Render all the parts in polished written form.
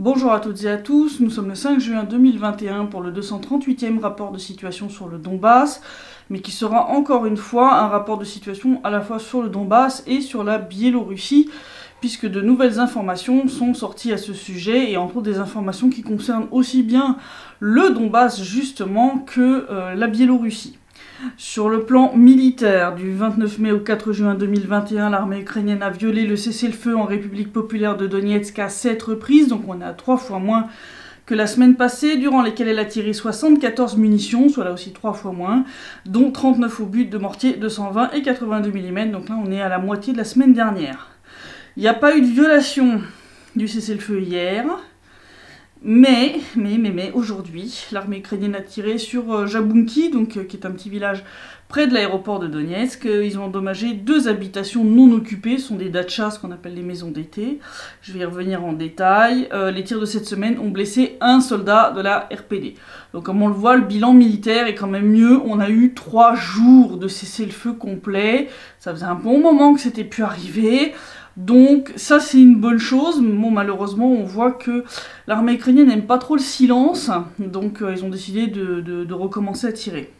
Bonjour à toutes et à tous, nous sommes le 5 juin 2021 pour le 238e rapport de situation sur le Donbass, mais qui sera encore une fois un rapport de situation à la fois sur le Donbass et sur la Biélorussie, puisque de nouvelles informations sont sorties à ce sujet, et entre autres des informations qui concernent aussi bien le Donbass justement que la Biélorussie. Sur le plan militaire, du 29 mai au 4 juin 2021, l'armée ukrainienne a violé le cessez-le-feu en République populaire de Donetsk à 7 reprises, donc on a 3 fois moins que la semaine passée, durant lesquelles elle a tiré 74 munitions, soit là aussi 3 fois moins, dont 39 au but de mortier 220 et 82 mm, donc là on est à la moitié de la semaine dernière. Il n'y a pas eu de violation du cessez-le-feu hier. Mais aujourd'hui, l'armée ukrainienne a tiré sur Jabounki, qui est un petit village près de l'aéroport de Donetsk. Ils ont endommagé 2 habitations non occupées, ce sont des dachas, ce qu'on appelle les maisons d'été. Je vais y revenir en détail. Les tirs de cette semaine ont blessé un soldat de la RPD. Donc comme on le voit, le bilan militaire est quand même mieux. On a eu 3 jours de cessez-le-feu complet. Ça faisait un bon moment que c'était pu arriver. Donc ça c'est une bonne chose. Bon, malheureusement on voit que l'armée ukrainienne n'aime pas trop le silence, donc ils ont décidé de recommencer à tirer.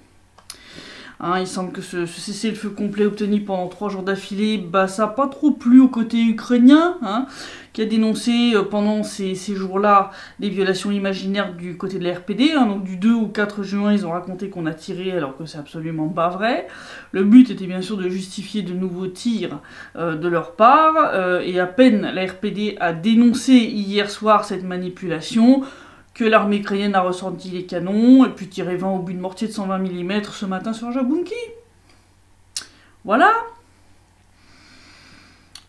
Il semble que ce cessez-le-feu complet obtenu pendant 3 jours d'affilée, ça n'a pas trop plu au côté ukrainien, qui a dénoncé pendant ces jours-là des violations imaginaires du côté de la RPD. Donc du 2 au 4 juin, ils ont raconté qu'on a tiré alors que c'est absolument pas vrai. Le but était bien sûr de justifier de nouveaux tirs de leur part, et à peine la RPD a dénoncé hier soir cette manipulation, que l'armée ukrainienne a ressorti les canons, et puis tiré 20 au but de mortier de 120 mm ce matin sur Jabounki. Voilà.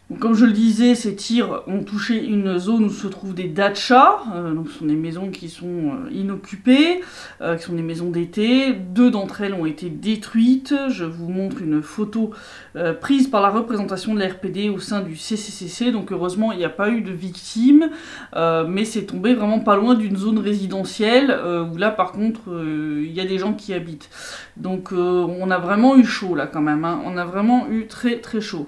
Donc, comme je le disais, ces tirs ont touché une zone où se trouvent des dachas, donc ce sont des maisons qui sont inoccupées, qui sont des maisons d'été. 2 d'entre elles ont été détruites. Je vous montre une photo prise par la représentation de la RPD au sein du CCCC. Donc heureusement, il n'y a pas eu de victimes, mais c'est tombé vraiment pas loin d'une zone résidentielle, où là par contre, il y a des gens qui habitent. Donc on a vraiment eu chaud là quand même, on a vraiment eu très très chaud.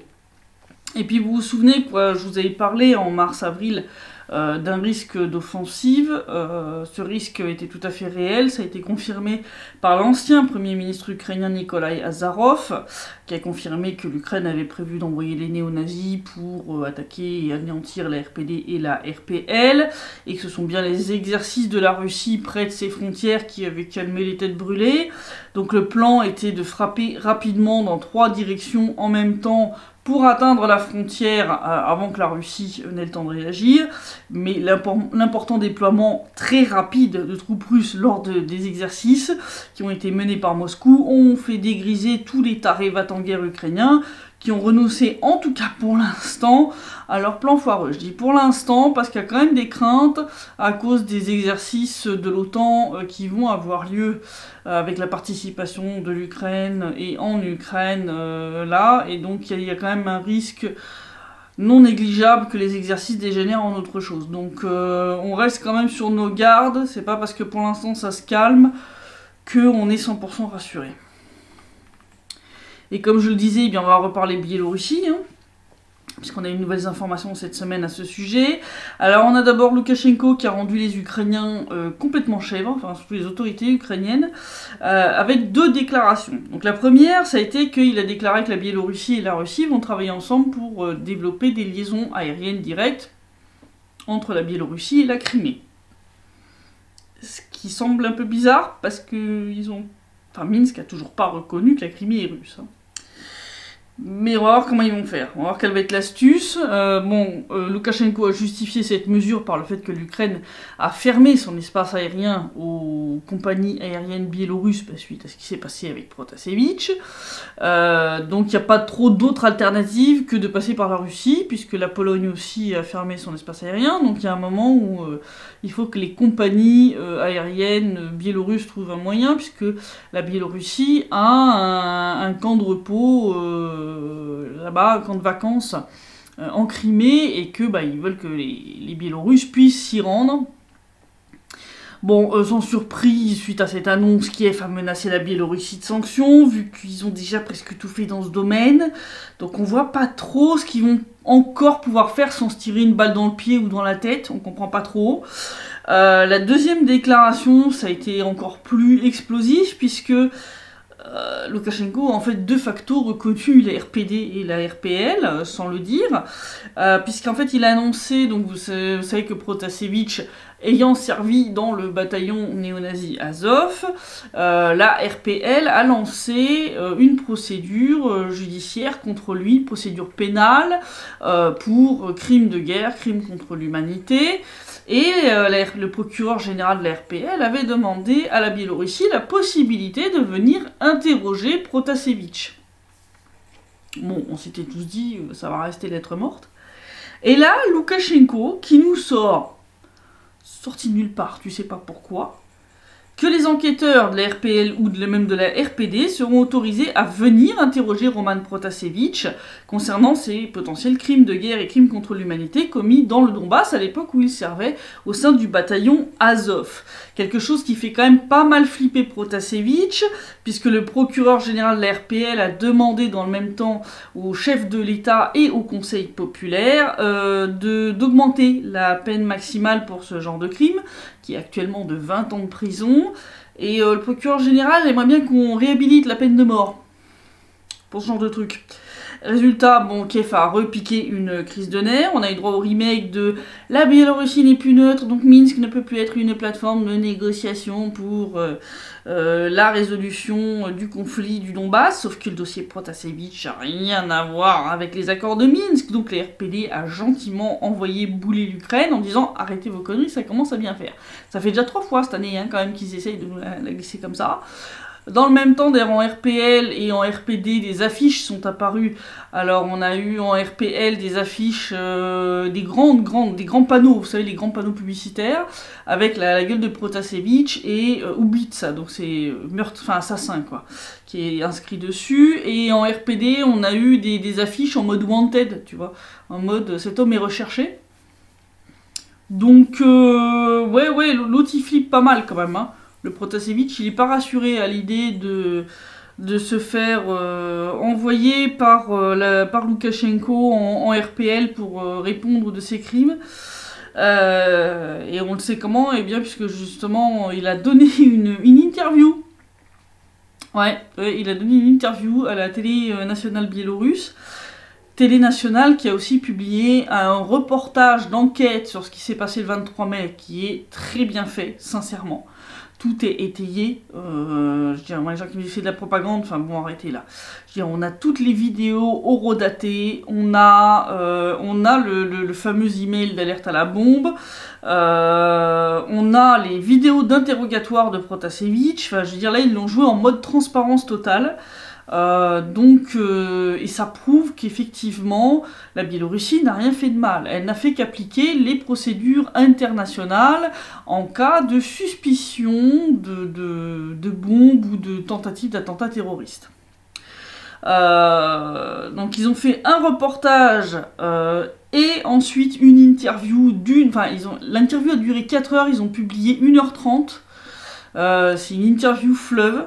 Et puis vous vous souvenez, je vous avais parlé en mars-avril d'un risque d'offensive. Ce risque était tout à fait réel, ça a été confirmé par l'ancien Premier ministre ukrainien Nikolai Azarov, qui a confirmé que l'Ukraine avait prévu d'envoyer les néo-nazis pour attaquer et anéantir la RPD et la RPL, et que ce sont bien les exercices de la Russie près de ses frontières qui avaient calmé les têtes brûlées. Donc le plan était de frapper rapidement dans 3 directions en même temps, pour atteindre la frontière avant que la Russie n'ait le temps de réagir, mais l'important déploiement très rapide de troupes russes lors des exercices qui ont été menés par Moscou ont fait dégriser tous les tarés va-t-en-guerre ukrainiens, qui ont renoncé, en tout cas pour l'instant, à leur plan foireux. Je dis pour l'instant parce qu'il y a quand même des craintes à cause des exercices de l'OTAN qui vont avoir lieu avec la participation de l'Ukraine et en Ukraine là, et donc il y a quand même un risque non négligeable que les exercices dégénèrent en autre chose. Donc on reste quand même sur nos gardes, c'est pas parce que pour l'instant ça se calme qu'on est 100% rassuré. Et comme je le disais, on va reparler Biélorussie, puisqu'on a eu de nouvelles informations cette semaine à ce sujet. Alors on a d'abord Loukachenko qui a rendu les Ukrainiens complètement chèvres, enfin surtout les autorités ukrainiennes, avec 2 déclarations. Donc la première, ça a été qu'il a déclaré que la Biélorussie et la Russie vont travailler ensemble pour développer des liaisons aériennes directes entre la Biélorussie et la Crimée. Ce qui semble un peu bizarre, parce que Minsk a toujours pas reconnu que la Crimée est russe. Mais on va voir comment ils vont faire, on va voir quelle va être l'astuce. Loukachenko a justifié cette mesure par le fait que l'Ukraine a fermé son espace aérien aux compagnies aériennes biélorusses suite à ce qui s'est passé avec Protasevich. Donc il n'y a pas trop d'autres alternatives que de passer par la Russie, puisque la Pologne aussi a fermé son espace aérien. Donc il y a un moment où il faut que les compagnies aériennes biélorusses trouvent un moyen, puisque la Biélorussie a un camp de repos là-bas, un camp de vacances en Crimée, et que ils veulent que les Biélorusses puissent s'y rendre. Bon, sans surprise, suite à cette annonce, Kiev a menacé la Biélorussie de sanctions, vu qu'ils ont déjà presque tout fait dans ce domaine. Donc on voit pas trop ce qu'ils vont encore pouvoir faire sans se tirer une balle dans le pied ou dans la tête, on comprend pas trop. La deuxième déclaration, ça a été encore plus explosif, puisque Loukachenko a en fait de facto reconnu la RPD et la RPL, sans le dire, puisqu'en fait il a annoncé, donc vous savez que Protasevich, ayant servi dans le bataillon néo-nazi Azov, la RPL a lancé une procédure judiciaire contre lui, procédure pénale pour crimes de guerre, crimes contre l'humanité. Et le procureur général de la RPL avait demandé à la Biélorussie la possibilité de venir interroger Protasevich. Bon, on s'était tous dit, ça va rester lettre morte. Et là, Loukachenko, qui nous sort, sorti de nulle part, tu sais pas pourquoi, que les enquêteurs de la RPL ou même de la RPD seront autorisés à venir interroger Roman Protasevich concernant ses potentiels crimes de guerre et crimes contre l'humanité commis dans le Donbass à l'époque où il servait au sein du bataillon Azov. Quelque chose qui fait quand même pas mal flipper Protasevich, puisque le procureur général de la RPL a demandé dans le même temps au chef de l'État et au Conseil populaire d'augmenter la peine maximale pour ce genre de crime, qui est actuellement de 20 ans de prison, et le procureur général aimerait bien qu'on réhabilite la peine de mort pour ce genre de truc. Résultat, bon, Kiev a repiqué une crise de nerfs, on a eu droit au remake de « La Biélorussie n'est plus neutre, donc Minsk ne peut plus être une plateforme de négociation pour la résolution du conflit du Donbass », sauf que le dossier Protasevich n'a rien à voir avec les accords de Minsk, donc la RPD a gentiment envoyé bouler l'Ukraine en disant « Arrêtez vos conneries, ça commence à bien faire ». Ça fait déjà 3 fois cette année, hein, quand même, qu'ils essayent de la glisser comme ça. Dans le même temps, d'ailleurs, en RPL et en RPD, des affiches sont apparues. Alors, on a eu en RPL des affiches, des grands panneaux, vous savez, les grands panneaux publicitaires, avec la gueule de Protasevich et Ubitsa, donc c'est meurtre, enfin assassin, quoi, qui est inscrit dessus. Et en RPD, on a eu des affiches en mode wanted, tu vois, en mode cet homme est recherché. Donc, ouais, l'autre il flippe pas mal quand même, hein. Le Protasevich, il n'est pas rassuré à l'idée de se faire envoyer par Loukachenko en RPL pour répondre de ses crimes. Et on le sait comment, eh bien, puisque justement, il a donné une interview. Ouais, il a donné une interview à la télé nationale biélorusse. Télé nationale qui a aussi publié un reportage d'enquête sur ce qui s'est passé le 23 mai, qui est très bien fait, sincèrement. Tout est étayé, je dirais, moi, les gens qui me font de la propagande, enfin bon, arrêtez là. Je dirais, on a toutes les vidéos horodatées, on a le fameux email d'alerte à la bombe, on a les vidéos d'interrogatoire de Protasevich, enfin je veux dire, là ils l'ont joué en mode transparence totale. Et ça prouve qu'effectivement la Biélorussie n'a rien fait de mal, elle n'a fait qu'appliquer les procédures internationales en cas de suspicion de bombe ou de tentative d'attentat terroriste. Donc ils ont fait un reportage et ensuite une interview l'interview a duré 4 heures, ils ont publié 1h30, c'est une interview fleuve.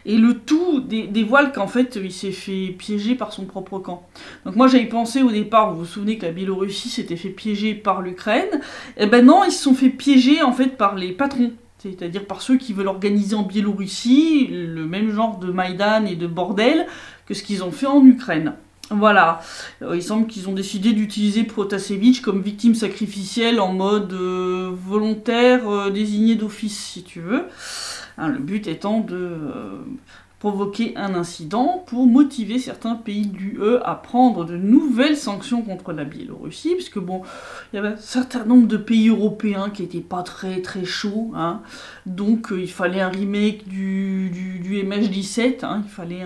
Et le tout dévoile qu'en fait il s'est fait piéger par son propre camp. Donc moi j'avais pensé au départ, vous vous souvenez que la Biélorussie s'était fait piéger par l'Ukraine, et ben non, ils se sont fait piéger en fait par les patrons, c'est-à-dire par ceux qui veulent organiser en Biélorussie le même genre de Maïdan et de bordel que ce qu'ils ont fait en Ukraine. Voilà, il semble qu'ils ont décidé d'utiliser Protasevich comme victime sacrificielle en mode volontaire désigné d'office, si tu veux. Hein, le but étant de provoquer un incident pour motiver certains pays de l'UE à prendre de nouvelles sanctions contre la Biélorussie, puisque bon, il y avait un certain nombre de pays européens qui n'étaient pas très chauds, hein, donc il fallait un remake du MH17, hein, il fallait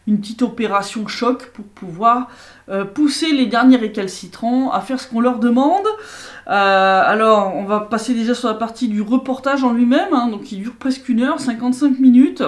une petite opération choc pour pouvoir pousser les derniers récalcitrants à faire ce qu'on leur demande. Alors, on va passer déjà sur la partie du reportage en lui-même, hein, donc il dure presque 1 heure, 55 minutes.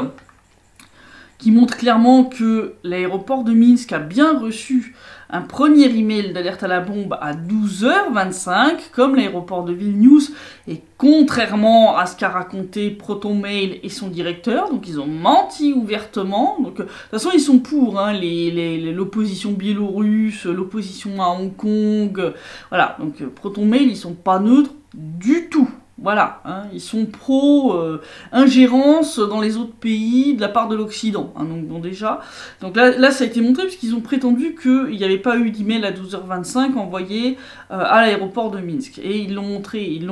qui montre clairement que l'aéroport de Minsk a bien reçu un premier email d'alerte à la bombe à 12h25, comme l'aéroport de Vilnius, et contrairement à ce qu'a raconté ProtonMail et son directeur, donc ils ont menti ouvertement. Donc de toute façon ils sont pour hein, l'opposition biélorusse, l'opposition à Hong Kong, voilà. Donc ProtonMail ils sont pas neutres du tout. Voilà, hein, ils sont pro-ingérence dans les autres pays de la part de l'Occident. Hein, donc bon, déjà, donc là ça a été montré puisqu'ils ont prétendu qu'il n'y avait pas eu d'email à 12h25 envoyé à l'aéroport de Minsk. Et ils l'ont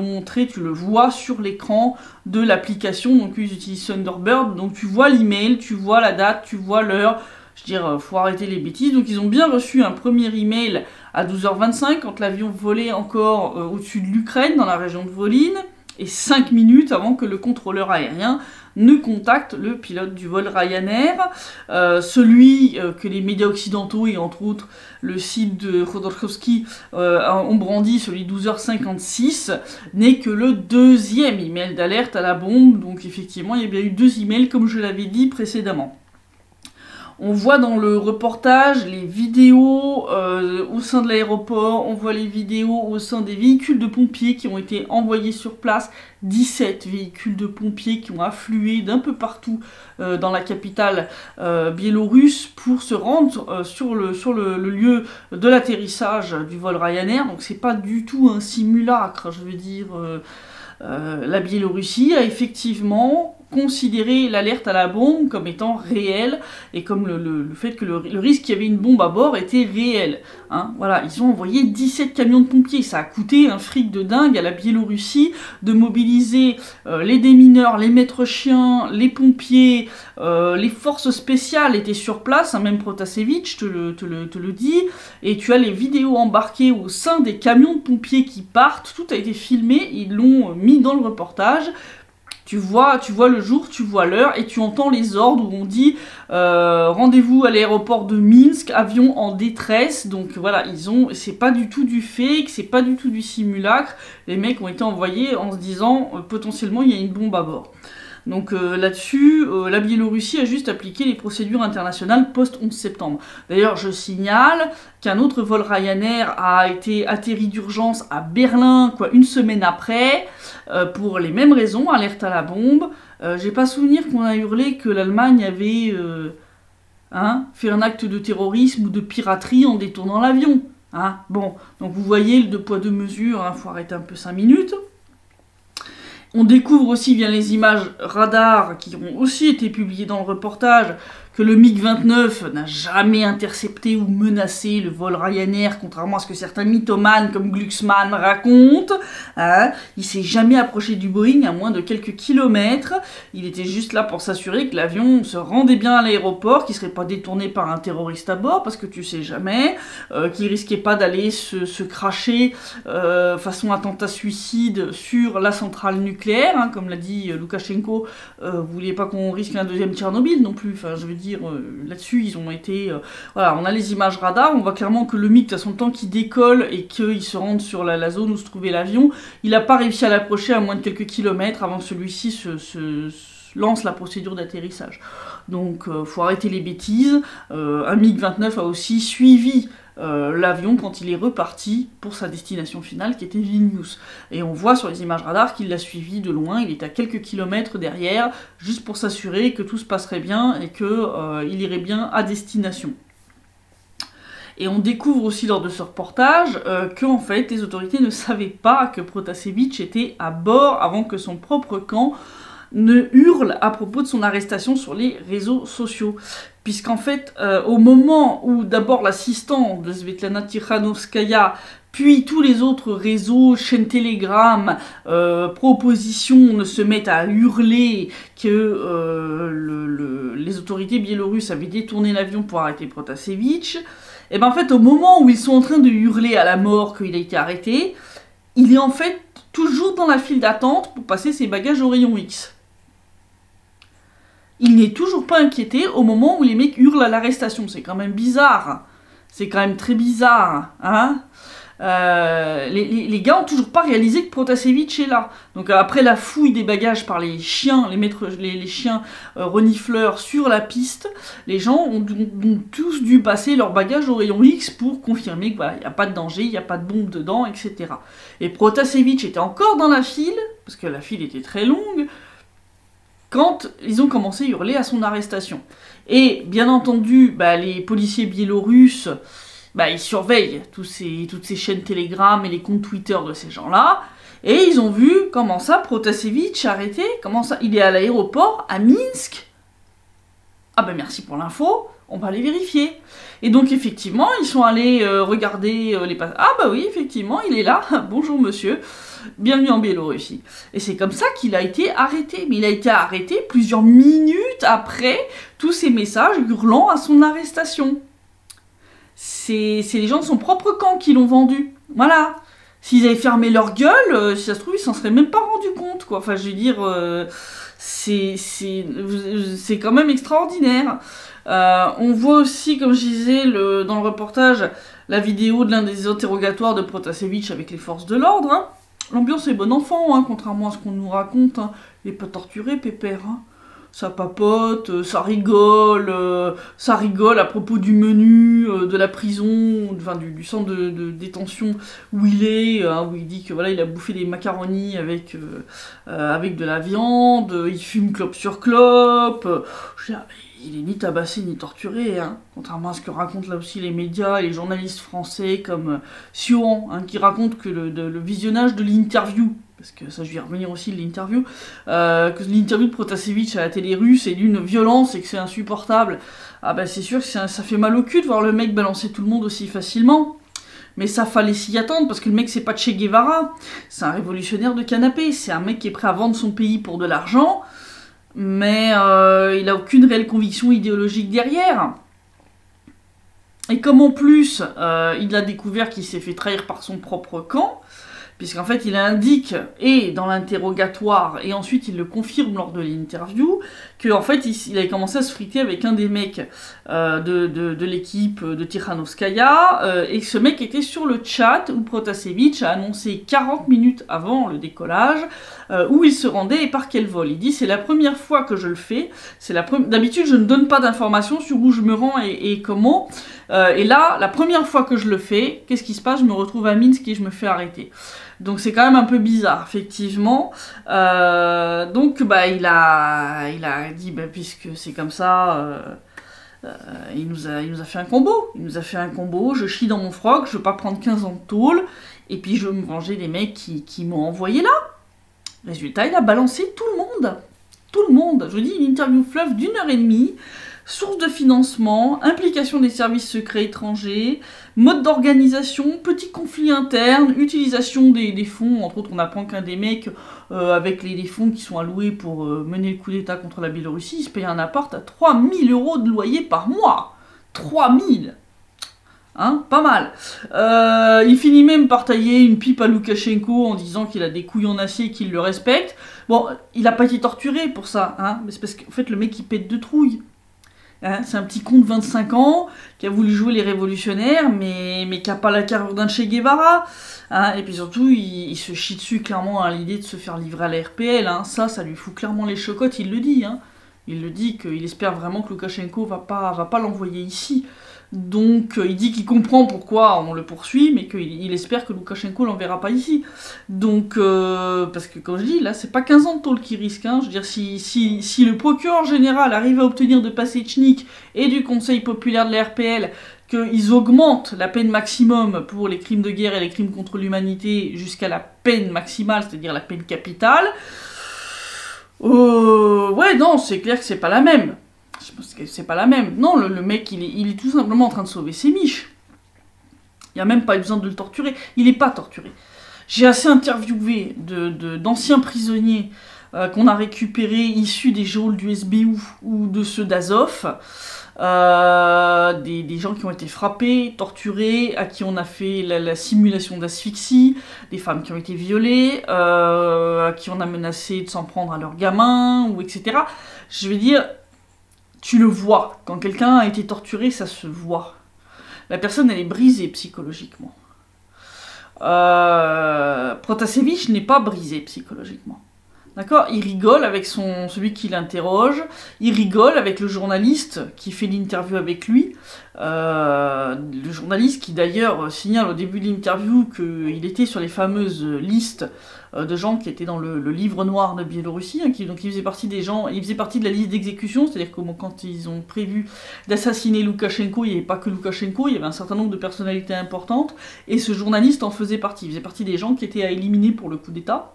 montré, tu le vois sur l'écran de l'application. Donc ils utilisent Thunderbird, donc tu vois l'email, tu vois la date, tu vois l'heure. Je veux dire, faut arrêter les bêtises. Donc ils ont bien reçu un premier email à 12h25 quand l'avion volait encore au-dessus de l'Ukraine, dans la région de Volyn, et 5 minutes avant que le contrôleur aérien ne contacte le pilote du vol Ryanair, celui que les médias occidentaux et entre autres le site de Khodorkovsky ont brandi, celui de 12h56, n'est que le deuxième email d'alerte à la bombe. Donc effectivement il y a bien eu 2 emails comme je l'avais dit précédemment. On voit dans le reportage les vidéos au sein de l'aéroport, on voit les vidéos au sein des véhicules de pompiers qui ont été envoyés sur place, 17 véhicules de pompiers qui ont afflué d'un peu partout dans la capitale biélorusse pour se rendre sur le lieu de l'atterrissage du vol Ryanair. Donc c'est pas du tout un simulacre, je veux dire, la Biélorussie a effectivement considérer l'alerte à la bombe comme étant réelle et comme le fait que le risque qu'il y avait une bombe à bord était réel. Hein. Voilà, ils ont envoyé 17 camions de pompiers. Ça a coûté un fric de dingue à la Biélorussie de mobiliser les démineurs, les maîtres chiens, les pompiers, les forces spéciales étaient sur place, hein, même Protasevich te le dit, et tu as les vidéos embarquées au sein des camions de pompiers qui partent, tout a été filmé, ils l'ont mis dans le reportage. Tu vois le jour, tu vois l'heure, et tu entends les ordres où on dit rendez-vous à l'aéroport de Minsk, avion en détresse. Donc voilà, c'est pas du tout du fake, c'est pas du tout du simulacre. Les mecs ont été envoyés en se disant potentiellement il y a une bombe à bord. Donc là-dessus, la Biélorussie a juste appliqué les procédures internationales post-11 septembre. D'ailleurs, je signale qu'un autre vol Ryanair a été atterri d'urgence à Berlin, une semaine après, pour les mêmes raisons, alerte à la bombe. J'ai pas souvenir qu'on a hurlé que l'Allemagne avait fait un acte de terrorisme ou de piraterie en détournant l'avion. Hein. Bon, donc vous voyez le 2 poids 2 mesures, faut arrêter un peu 5 minutes. On découvre aussi via les images radar qui ont aussi été publiées dans le reportage que le MiG-29 n'a jamais intercepté ou menacé le vol Ryanair, contrairement à ce que certains mythomanes comme Glucksmann racontent. Hein. Il s'est jamais approché du Boeing à moins de quelques kilomètres. Il était juste là pour s'assurer que l'avion se rendait bien à l'aéroport, qu'il serait pas détourné par un terroriste à bord, parce que tu sais jamais, qu'il risquait pas d'aller se cracher façon attentat suicide sur la centrale nucléaire, hein, comme l'a dit Loukachenko. Vous vouliez pas qu'on risque un deuxième Tchernobyl non plus. Enfin, je veux dire, là-dessus, ils ont été... voilà, on a les images radar, on voit clairement que le MiG, de toute façon, le temps qu'il décolle et qu'il se rende sur la zone où se trouvait l'avion, il n'a pas réussi à l'approcher à moins de quelques kilomètres avant que celui-ci se lance la procédure d'atterrissage. Donc, faut arrêter les bêtises. Un MiG-29 a aussi suivi l'avion quand il est reparti pour sa destination finale qui était Vilnius. Et on voit sur les images radar qu'il l'a suivi de loin, il est à quelques kilomètres derrière, juste pour s'assurer que tout se passerait bien et qu'il irait bien à destination. Et on découvre aussi lors de ce reportage qu'en fait les autorités ne savaient pas que Protasevich était à bord avant que son propre camp ne hurle à propos de son arrestation sur les réseaux sociaux. Puisqu'en fait, au moment où d'abord l'assistant de Svetlana Tikhanovskaya, puis tous les autres réseaux, chaînes Telegram, pro-opposition se mettent à hurler que les autorités biélorusses avaient détourné l'avion pour arrêter Protasevich, et ben en fait, au moment où ils sont en train de hurler à la mort qu'il a été arrêté, il est en fait toujours dans la file d'attente pour passer ses bagages au rayon X. Il n'est toujours pas inquiété au moment où les mecs hurlent à l'arrestation. C'est quand même bizarre. C'est quand même très bizarre. Hein. les gars ont toujours pas réalisé que Protasevich est là. Donc après la fouille des bagages par les chiens, les chiens renifleurs sur la piste, les gens ont tous dû passer leur bagage au rayon X pour confirmer qu'il n'y a pas de danger, il n'y a pas de bombe dedans, etc. Et Protasevich était encore dans la file, parce que la file était très longue, quand ils ont commencé à hurler à son arrestation. Et bien entendu, les policiers biélorusses, ils surveillent toutes ces chaînes Telegram et les comptes Twitter de ces gens-là, et ils ont vu comment ça, Protasevich arrêté, comment ça, il est à l'aéroport, à Minsk. Ah ben merci pour l'info, on va aller vérifier. Et donc effectivement, ils sont allés regarder les passages. Ah bah oui, effectivement, il est là, bonjour monsieur, bienvenue en Biélorussie. Et c'est comme ça qu'il a été arrêté, mais il a été arrêté plusieurs minutes après tous ces messages hurlant à son arrestation. C'est les gens de son propre camp qui l'ont vendu. Voilà. S'ils avaient fermé leur gueule, si ça se trouve, ils s'en seraient même pas rendu compte, quoi. Enfin, je veux dire, c'est quand même extraordinaire. On voit aussi, comme je disais, dans le reportage, la vidéo de l'un des interrogatoires de Protasevich avec les forces de l'ordre. Hein. L'ambiance est bon enfant, hein, contrairement à ce qu'on nous raconte. Hein. Il n'est pas torturé, pépère. Hein. Ça papote, ça rigole à propos du menu, de la prison, enfin du centre de détention où il est, où il dit que voilà, il a bouffé des macaronis avec de la viande, il fume clope sur clope. Il est ni tabassé ni torturé, hein, contrairement à ce que racontent là aussi les médias et les journalistes français comme Sioran, hein, qui racontent que le visionnage de l'interview, parce que ça je vais y revenir aussi de l'interview, que l'interview de Protasevich à la télé russe est d'une violence et que c'est insupportable. Ah ben c'est sûr que ça fait mal au cul de voir le mec balancer tout le monde aussi facilement. Mais ça fallait s'y attendre, parce que le mec c'est pas Che Guevara, c'est un révolutionnaire de canapé, c'est un mec qui est prêt à vendre son pays pour de l'argent, mais il a aucune réelle conviction idéologique derrière. Et comme en plus, il a découvert qu'il s'est fait trahir par son propre camp, puisqu'en fait il indique, et dans l'interrogatoire, et ensuite il le confirme lors de l'interview, qu'en fait il avait commencé à se friter avec un des mecs de l'équipe de Tikhanovskaya, et que ce mec était sur le chat où Protasevich a annoncé 40 minutes avant le décollage où il se rendait et par quel vol. Il dit c'est la première fois que je le fais, d'habitude je ne donne pas d'informations sur où je me rends et comment, et là la première fois que je le fais, qu'est-ce qui se passe? Je me retrouve à Minsk et je me fais arrêter. Donc c'est quand même un peu bizarre, effectivement. Donc il a dit, puisque c'est comme ça, il nous a fait un combo. Il nous a fait un combo, je chie dans mon froc, je veux pas prendre 15 ans de tôle, et puis je veux me venger des mecs qui m'ont envoyé là. Résultat, il a balancé tout le monde. Tout le monde. Je vous dis, une interview fleuve d'1h30, source de financement, implication des services secrets étrangers, mode d'organisation, petits conflits internes, utilisation des fonds. Entre autres, on apprend qu'un des mecs, avec les fonds qui sont alloués pour mener le coup d'état contre la Biélorussie, il se paye un appart à 3000 € de loyer par mois. 3000 Hein, pas mal. Il finit même par tailler une pipe à Loukachenko en disant qu'il a des couilles en acier et qu'il le respecte. Bon, il a pas été torturé pour ça, hein, mais c'est parce qu'en fait le mec il pète de trouille. Hein, c'est un petit con de 25 ans qui a voulu jouer les révolutionnaires, mais qui a pas la carrure d'un Che Guevara. Hein, et puis surtout, il se chie dessus clairement à l'idée de se faire livrer à la RPL. Hein. Ça lui fout clairement les chocottes, il le dit. Hein. Il le dit qu'il espère vraiment que Loukachenko va pas l'envoyer ici. Donc il dit qu'il comprend pourquoi on le poursuit, mais qu'il espère que Loukachenko l'enverra pas ici. Donc, parce que comme je dis, là c'est pas 15 ans de tôle qui risque. Hein. Je veux dire, si le procureur général arrive à obtenir de Pasechnik et du Conseil populaire de la RPL qu'ils augmentent la peine maximum pour les crimes de guerre et les crimes contre l'humanité jusqu'à la peine maximale, c'est-à-dire la peine capitale, ouais, non, c'est clair que c'est pas la même. Je pense que c'est pas la même. Non, le mec, il est tout simplement en train de sauver ses miches. Il n'y a même pas besoin de le torturer. Il n'est pas torturé. J'ai assez interviewé d'anciens prisonniers qu'on a récupérés issus des geôles du SBU ou de ceux d'Azov. Des gens qui ont été frappés, torturés, à qui on a fait la simulation d'asphyxie, des femmes qui ont été violées, à qui on a menacé de s'en prendre à leurs gamins, ou etc. Je veux dire, tu le vois. Quand quelqu'un a été torturé, ça se voit. La personne, elle est brisée psychologiquement. Protasevich n'est pas brisé psychologiquement. D'accord? Il rigole avec celui qui l'interroge, il rigole avec le journaliste qui fait l'interview avec lui, le journaliste qui d'ailleurs signale au début de l'interview qu'il était sur les fameuses listes de gens qui étaient dans le livre noir de Biélorussie, hein, donc il faisait partie des gens, il faisait partie de la liste d'exécution, c'est-à-dire que quand ils ont prévu d'assassiner Loukachenko, il n'y avait pas que Loukachenko, il y avait un certain nombre de personnalités importantes, et ce journaliste en faisait partie, il faisait partie des gens qui étaient à éliminer pour le coup d'État.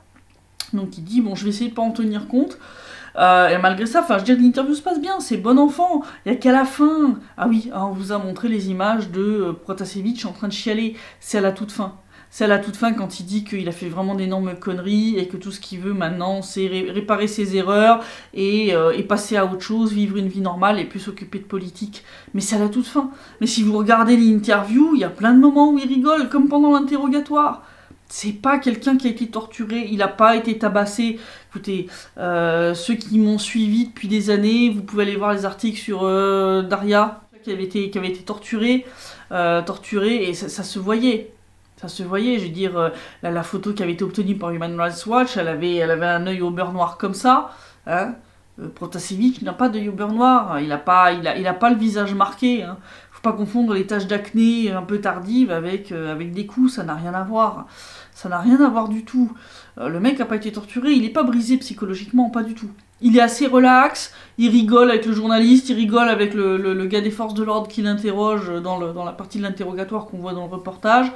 Donc il dit, bon, je vais essayer de pas en tenir compte. Et malgré ça, enfin, je veux dire, l'interview se passe bien, c'est bon enfant. Il n'y a qu'à la fin. Ah oui, on vous a montré les images de Protasevich en train de chialer. C'est à la toute fin. C'est à la toute fin quand il dit qu'il a fait vraiment d'énormes conneries et que tout ce qu'il veut maintenant, c'est réparer ses erreurs et passer à autre chose, vivre une vie normale et plus s'occuper de politique. Mais c'est à la toute fin. Mais si vous regardez l'interview, il y a plein de moments où il rigole, comme pendant l'interrogatoire. C'est pas quelqu'un qui a été torturé, il n'a pas été tabassé. Écoutez, ceux qui m'ont suivi depuis des années, vous pouvez aller voir les articles sur Daria, qui avait été torturée, et ça se voyait. Ça se voyait, je veux dire, la photo qui avait été obtenue par Human Rights Watch, elle avait un œil au beurre noir comme ça. Hein. Protasevich n'a pas d'œil au beurre noir, il a pas le visage marqué. Hein. Faut pas confondre les taches d'acné un peu tardives avec des coups, ça n'a rien à voir. Ça n'a rien à voir du tout. Le mec n'a pas été torturé, il n'est pas brisé psychologiquement, pas du tout. Il est assez relax, il rigole avec le journaliste, il rigole avec le gars des forces de l'ordre qui l'interroge dans la partie de l'interrogatoire qu'on voit dans le reportage.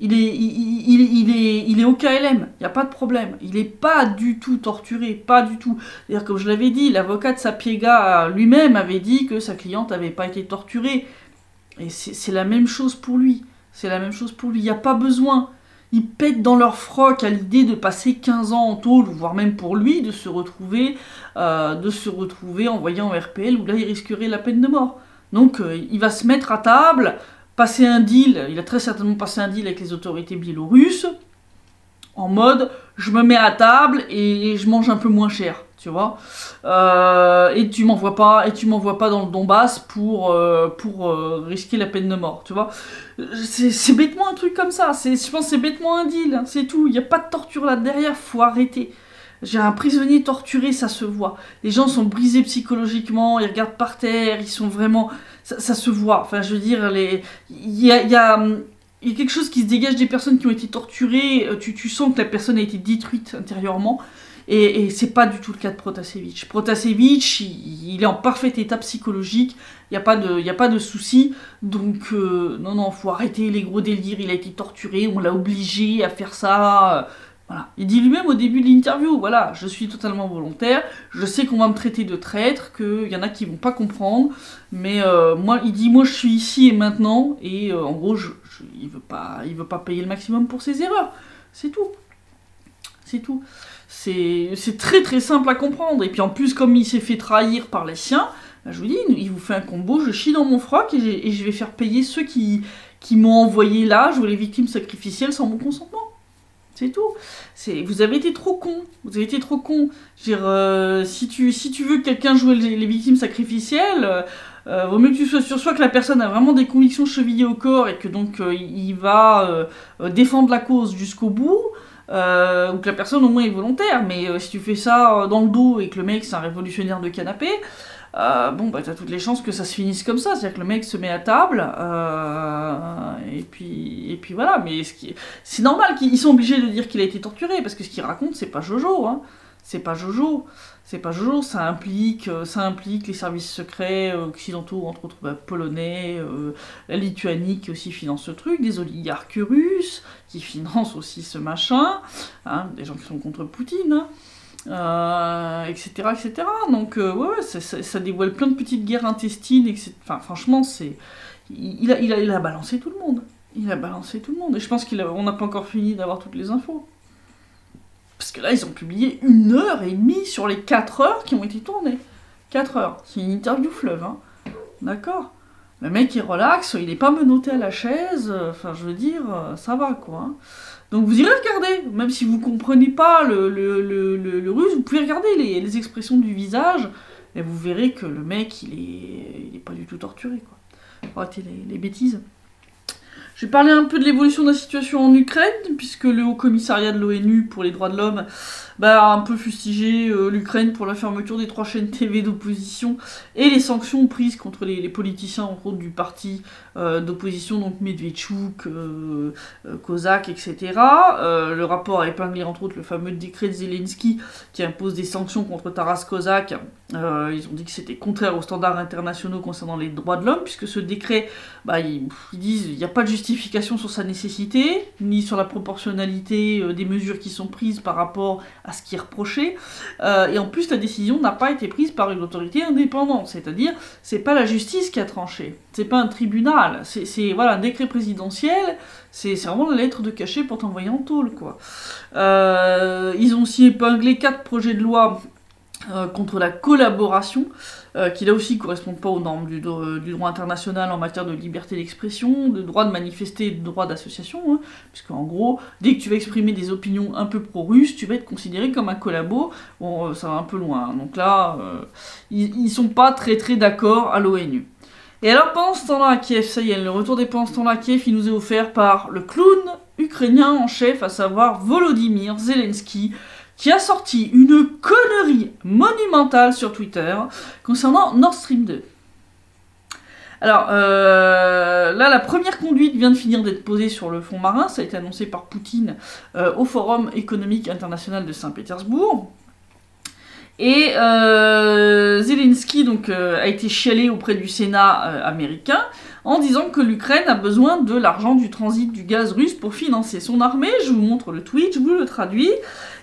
Il est au KLM, il n'y a pas de problème. Il n'est pas du tout torturé, pas du tout. C'est-à-dire, comme je l'avais dit, l'avocat de Sapiega lui-même avait dit que sa cliente n'avait pas été torturée. Et c'est la même chose pour lui. C'est la même chose pour lui. Il n'y a pas besoin. Ils pètent dans leur froc à l'idée de passer 15 ans en tôle, voire même pour lui, de se retrouver envoyé en RPL, où là il risquerait la peine de mort. Donc il va se mettre à table, passer un deal, il a très certainement passé un deal avec les autorités biélorusses, en mode je me mets à table et je mange un peu moins cher, tu vois. Et tu m'envoies pas dans le Donbass pour risquer la peine de mort, tu vois. C'est bêtement un truc comme ça, je pense que c'est bêtement un deal, hein, c'est tout. Il n'y a pas de torture là derrière, faut arrêter. J'ai un prisonnier torturé, ça se voit. Les gens sont brisés psychologiquement, ils regardent par terre, ils sont vraiment... Ça se voit, enfin je veux dire, il y a quelque chose qui se dégage des personnes qui ont été torturées, tu sens que la personne a été détruite intérieurement, et c'est pas du tout le cas de Protasevich. Protasevich, il est en parfait état psychologique, il n'y a pas de souci, donc non, faut arrêter les gros délires, il a été torturé, on l'a obligé à faire ça... Voilà. Il dit lui-même au début de l'interview, voilà, je suis totalement volontaire, je sais qu'on va me traiter de traître, qu'il y en a qui vont pas comprendre, mais moi je suis ici et maintenant, et en gros, il veut pas payer le maximum pour ses erreurs, c'est tout. C'est tout. C'est très très simple à comprendre, et puis en plus, comme il s'est fait trahir par les siens, bah, je vous dis, il vous fait un combo, je chie dans mon froc, et je vais faire payer ceux qui m'ont envoyé là, jouer les victimes sacrificielles sans mon consentement. C'est tout. Vous avez été trop con. Vous avez été trop con. Je veux dire, si tu veux que quelqu'un joue les victimes sacrificielles, vaut mieux que tu sois sûr soit que la personne a vraiment des convictions chevillées au corps et que donc il va défendre la cause jusqu'au bout, ou que la personne au moins est volontaire. Mais si tu fais ça dans le dos et que le mec c'est un révolutionnaire de canapé, t'as toutes les chances que ça se finisse comme ça, c'est-à-dire que le mec se met à table, et puis voilà, mais c'est normal qu'ils sont obligés de dire qu'il a été torturé, parce que ce qu'il raconte, c'est pas Jojo, hein. C'est pas Jojo, ça implique les services secrets occidentaux, entre autres polonais, la Lituanie qui aussi finance ce truc, des oligarques russes qui financent aussi ce machin, hein, des gens qui sont contre Poutine, hein. Etc. Donc ça dévoile plein de petites guerres intestines, etc. Enfin franchement il a balancé tout le monde. Et je pense qu'on n'a pas encore fini d'avoir toutes les infos. Parce que là ils ont publié 1h30 sur les 4 heures qui ont été tournées. 4 heures, c'est une interview fleuve, hein. D'accord. Le mec il relaxe, il est pas menotté à la chaise, enfin je veux dire, ça va quoi, hein. Donc vous irez regarder, même si vous comprenez pas le russe, vous pouvez regarder les expressions du visage, et vous verrez que le mec, il est pas du tout torturé, quoi. Faut arrêter les bêtises. Je vais parler un peu de l'évolution de la situation en Ukraine, puisque le Haut Commissariat de l'ONU pour les droits de l'homme a un peu fustigé l'Ukraine pour la fermeture des 3 chaînes TV d'opposition et les sanctions prises contre les politiciens, entre autres du parti d'opposition, donc Medvedchuk, Kozak, etc. Le rapport a épinglé entre autres le fameux décret de Zelensky qui impose des sanctions contre Taras Kozak. Ils ont dit que c'était contraire aux standards internationaux concernant les droits de l'homme, puisque ce décret, ils disent qu'il n'y a pas de justification sur sa nécessité, ni sur la proportionnalité des mesures qui sont prises par rapport à ce qui est reproché, et en plus la décision n'a pas été prise par une autorité indépendante, c'est-à-dire c'est pas la justice qui a tranché, c'est pas un tribunal, c'est voilà, un décret présidentiel, c'est vraiment la lettre de cachet pour t'envoyer en tôle, quoi. Ils ont aussi épinglé 4 projets de loi contre la collaboration, qui là aussi ne correspondent pas aux normes du droit international en matière de liberté d'expression, de droit de manifester et de droit d'association, hein, puisque en gros, dès que tu vas exprimer des opinions un peu pro-russes, tu vas être considéré comme un collabo. Bon, ça va un peu loin, hein. Donc là, ils sont pas très très d'accord à l'ONU. Et alors pendant ce temps-là à Kiev, ça y est, le retour des pendant ce temps-là à Kiev, il nous est offert par le clown ukrainien en chef, à savoir Volodymyr Zelensky, qui a sorti une connerie monumentale sur Twitter concernant Nord Stream 2. Alors, là, la première conduite vient de finir d'être posée sur le fond marin, ça a été annoncé par Poutine au Forum économique international de Saint-Pétersbourg. Et Zelensky donc, a été chialé auprès du Sénat américain en disant que l'Ukraine a besoin de l'argent du transit du gaz russe pour financer son armée. Je vous montre le tweet, je vous le traduis.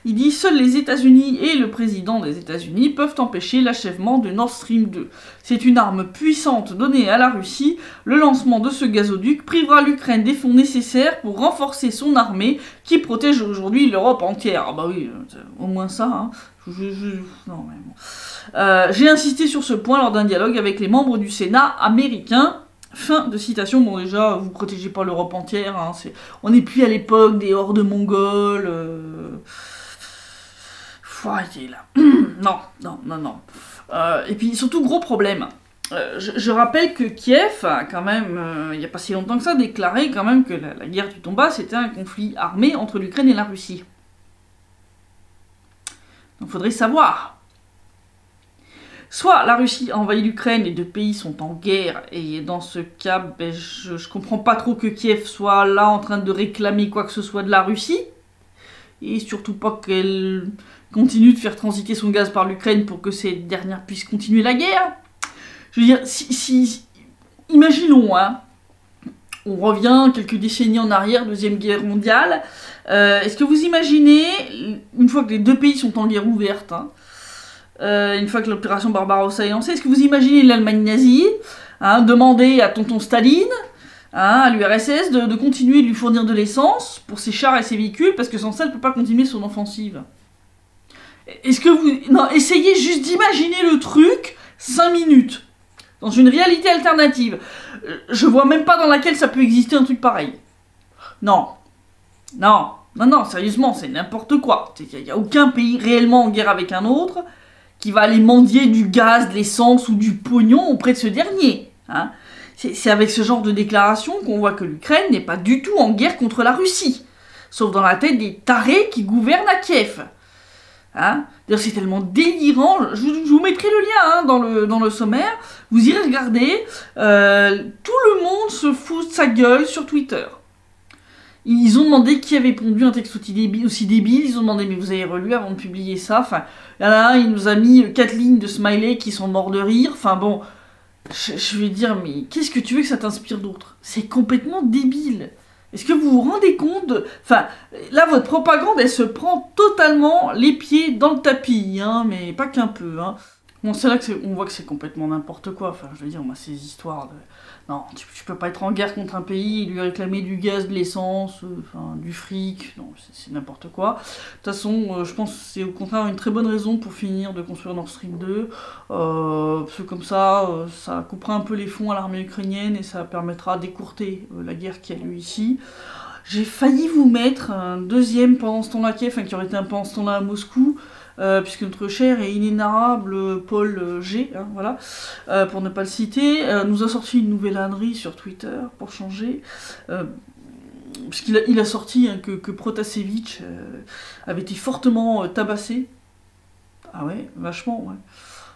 Il dit « Seuls les États-Unis et le président des États-Unis peuvent empêcher l'achèvement de Nord Stream 2. C'est une arme puissante donnée à la Russie. Le lancement de ce gazoduc privera l'Ukraine des fonds nécessaires pour renforcer son armée qui protège aujourd'hui l'Europe entière. » Ah bah oui, au moins ça, hein. Non, mais bon. J'ai insisté sur ce point lors d'un dialogue avec les membres du Sénat américain. Fin de citation. Bon, déjà, vous protégez pas l'Europe entière, hein, on n'est plus à l'époque des hordes mongoles. Faut arrêter là. non. Et puis surtout, gros problème. Je rappelle que Kiev a quand même, il n'y a pas si longtemps que ça, déclaré quand même que la guerre du Donbass c'était un conflit armé entre l'Ukraine et la Russie. Donc faudrait savoir. Soit la Russie a envahi l'Ukraine, les deux pays sont en guerre, et dans ce cas, je comprends pas trop que Kiev soit là en train de réclamer quoi que ce soit de la Russie, et surtout pas qu'elle continue de faire transiter son gaz par l'Ukraine pour que cette dernière puisse continuer la guerre. Je veux dire, imaginons, hein, on revient quelques décennies en arrière, Deuxième Guerre mondiale, est-ce que vous imaginez, une fois que les deux pays sont en guerre ouverte, hein, une fois que l'opération Barbarossa est lancée, est-ce que vous imaginez l'Allemagne nazie demander à tonton Staline, à l'URSS, de continuer de lui fournir de l'essence pour ses chars et ses véhicules, parce que sans ça, elle ne peut pas continuer son offensive. Est-ce que vous... Non, essayez juste d'imaginer le truc 5 minutes, dans une réalité alternative. Je vois même pas dans laquelle ça peut exister un truc pareil. Non, sérieusement, c'est n'importe quoi. Il n'y a aucun pays réellement en guerre avec un autre qui va aller mendier du gaz, de l'essence ou du pognon auprès de ce dernier. Hein. C'est avec ce genre de déclaration qu'on voit que l'Ukraine n'est pas du tout en guerre contre la Russie. Sauf dans la tête des tarés qui gouvernent à Kiev. Hein. D'ailleurs, c'est tellement délirant. Je vous mettrai le lien dans le sommaire. Vous irez regarder. Tout le monde se fout de sa gueule sur Twitter. Ils ont demandé qui avait pondu un texte aussi débile. Ils ont demandé, mais vous avez relu avant de publier ça. Enfin, là, il nous a mis 4 lignes de smiley qui sont morts de rire. Enfin bon, je vais dire, mais qu'est-ce que tu veux que ça t'inspire d'autre? C'est complètement débile. Est-ce que vous vous rendez compte de... Enfin, là, votre propagande, elle se prend totalement les pieds dans le tapis, hein, mais pas qu'un peu, hein. Bon, c'est là qu'on voit que c'est complètement n'importe quoi. Enfin, je veux dire, on a ces histoires de... Non, tu peux pas être en guerre contre un pays et lui réclamer du gaz, de l'essence, du fric. Non, c'est n'importe quoi. De toute façon, je pense que c'est au contraire une très bonne raison pour finir de construire Nord Stream 2. Parce que comme ça coupera un peu les fonds à l'armée ukrainienne et ça permettra d'écourter la guerre qui a lieu ici. J'ai failli vous mettre un deuxième pendant ce temps-là à Kiev, qui aurait été un pendant ce temps-là à Moscou. puisque notre cher et inénarrable Paul G, hein, voilà, pour ne pas le citer, nous a sorti une nouvelle ânerie sur Twitter, pour changer, puisqu'il a sorti hein, que Protasevich avait été fortement tabassé. Ah ouais, vachement, ouais.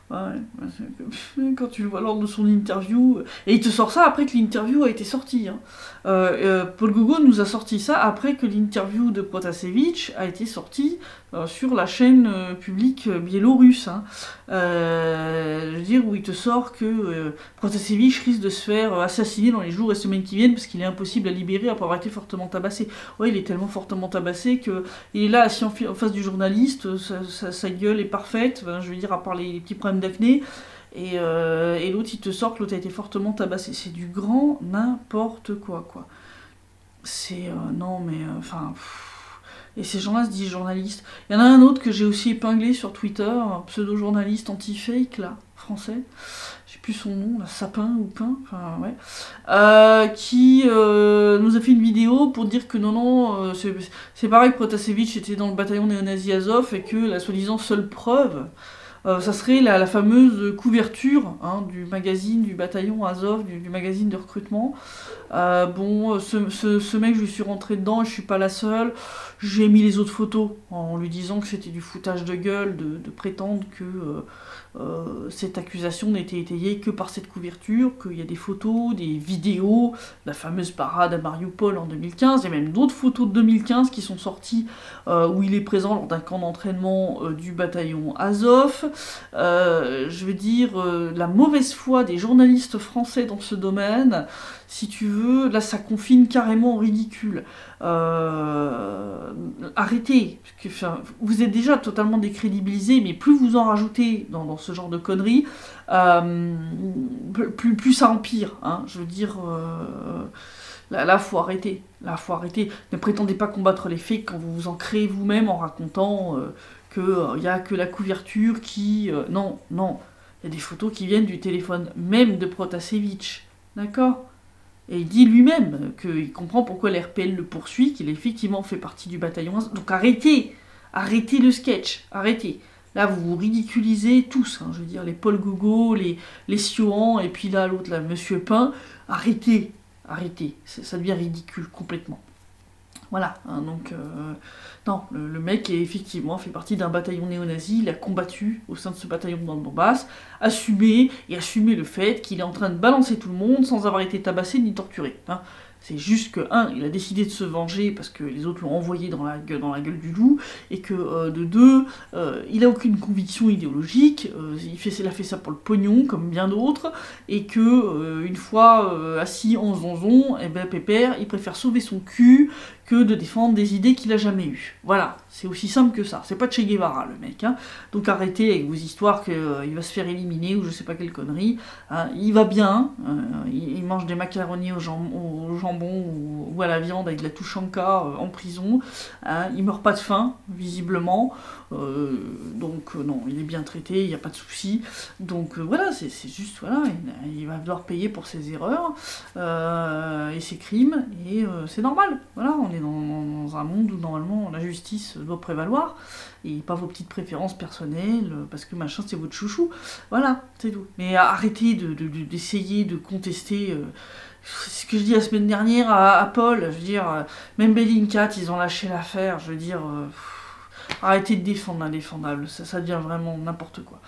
Ouais, quand tu le vois lors de son interview, et il te sort ça après que l'interview a été sortie. Hein. Paul Gauguin nous a sorti ça après que l'interview de Protasevich a été sortie sur la chaîne publique biélorusse. Hein. Je veux dire, où il te sort que Protasevich risque de se faire assassiner dans les jours et semaines qui viennent parce qu'il est impossible à libérer après avoir été fortement tabassé. Ouais, il est tellement fortement tabassé qu'il est là assis en face du journaliste, sa gueule est parfaite, je veux dire, à part les petits problèmes d'acné. Et l'autre, il te sort que l'autre a été fortement tabassé. C'est du grand n'importe quoi, quoi. C'est... non, mais... Enfin... Et ces gens-là se disent journalistes. Il y en a un autre que j'ai aussi épinglé sur Twitter, un pseudo-journaliste anti-fake, là, français. Je sais plus son nom, là, Sapin ou Pin, enfin, ouais. Qui nous a fait une vidéo pour dire que non, c'est pareil que Protasevich était dans le bataillon néo-nazi Azov et que la soi-disant seule preuve... ça serait la fameuse couverture hein, du magazine du bataillon Azov, du magazine de recrutement. Ce mec, je lui suis rentrée dedans et je suis pas la seule. J'ai mis les autres photos en lui disant que c'était du foutage de gueule de prétendre que cette accusation n'était étayée que par cette couverture, qu'il y a des photos, des vidéos, la fameuse parade à Mariupol en 2015, il y a même d'autres photos de 2015 qui sont sorties où il est présent lors d'un camp d'entraînement du bataillon Azov. Je veux dire, la mauvaise foi des journalistes français dans ce domaine, si tu veux, là ça confine carrément au ridicule. Arrêtez, parce que, vous êtes déjà totalement décrédibilisé, mais plus vous en rajoutez dans ce genre de conneries, plus ça empire. Hein, je veux dire, là faut arrêter. Là faut arrêter. Ne prétendez pas combattre les faits quand vous vous en créez vous-même en racontant qu'il n'y a que la couverture qui... non, il y a des photos qui viennent du téléphone même de Protasevich. D'accord ? Et il dit lui-même qu'il comprend pourquoi l'RPL le poursuit, qu'il effectivement fait partie du bataillon. Donc arrêtez le sketch, arrêtez. Là, vous vous ridiculisez tous, hein, je veux dire, les Paul Gauguin, les Siohan, et puis là, l'autre, là, Monsieur Pin. Arrêtez, ça devient ridicule complètement. Voilà, hein, donc... non, le mec effectivement fait partie d'un bataillon néo-nazi, il a combattu au sein de ce bataillon dans le Donbass, assumé le fait qu'il est en train de balancer tout le monde sans avoir été tabassé ni torturé. Hein. C'est juste que, il a décidé de se venger parce que les autres l'ont envoyé dans la gueule du loup, et que, de deux, il a aucune conviction idéologique, il a fait ça pour le pognon, comme bien d'autres, et que, une fois assis en zonzon, eh ben, pépère, il préfère sauver son cul que de défendre des idées qu'il a jamais eues. Voilà, c'est aussi simple que ça. C'est pas Che Guevara, le mec. Hein. Donc arrêtez avec vos histoires qu'il va se faire éliminer ou je sais pas quelle connerie. Hein. Il va bien, il mange des macaronis au jambon ou à la viande avec de la touchanka en prison. Hein. Il meurt pas de faim, visiblement. Donc non, il est bien traité, il n'y a pas de souci. Donc voilà, c'est juste, voilà, il va devoir payer pour ses erreurs et ses crimes, et c'est normal. Voilà, on est dans un monde où normalement la justice doit prévaloir, et pas vos petites préférences personnelles, parce que machin c'est votre chouchou. Voilà, c'est tout. Mais arrêtez d'essayer de contester... c'est ce que je dis la semaine dernière à Paul, je veux dire, même Bellingcat, ils ont lâché l'affaire, je veux dire... arrêtez de défendre l'indéfendable, ça devient vraiment n'importe quoi.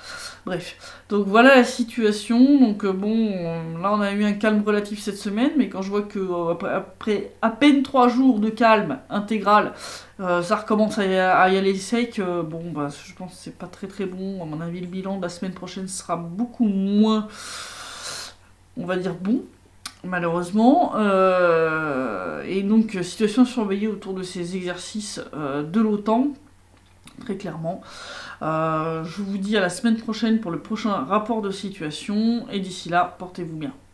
Bref, donc voilà la situation. Donc là on a eu un calme relatif cette semaine, mais quand je vois que après à peine 3 jours de calme intégral, ça recommence à y aller sec, je pense que c'est pas très très bon. À mon avis, le bilan de la semaine prochaine sera beaucoup moins, on va dire, bon. Malheureusement, et donc situation surveillée autour de ces exercices de l'OTAN, très clairement. Je vous dis à la semaine prochaine pour le prochain rapport de situation, et d'ici là, portez-vous bien.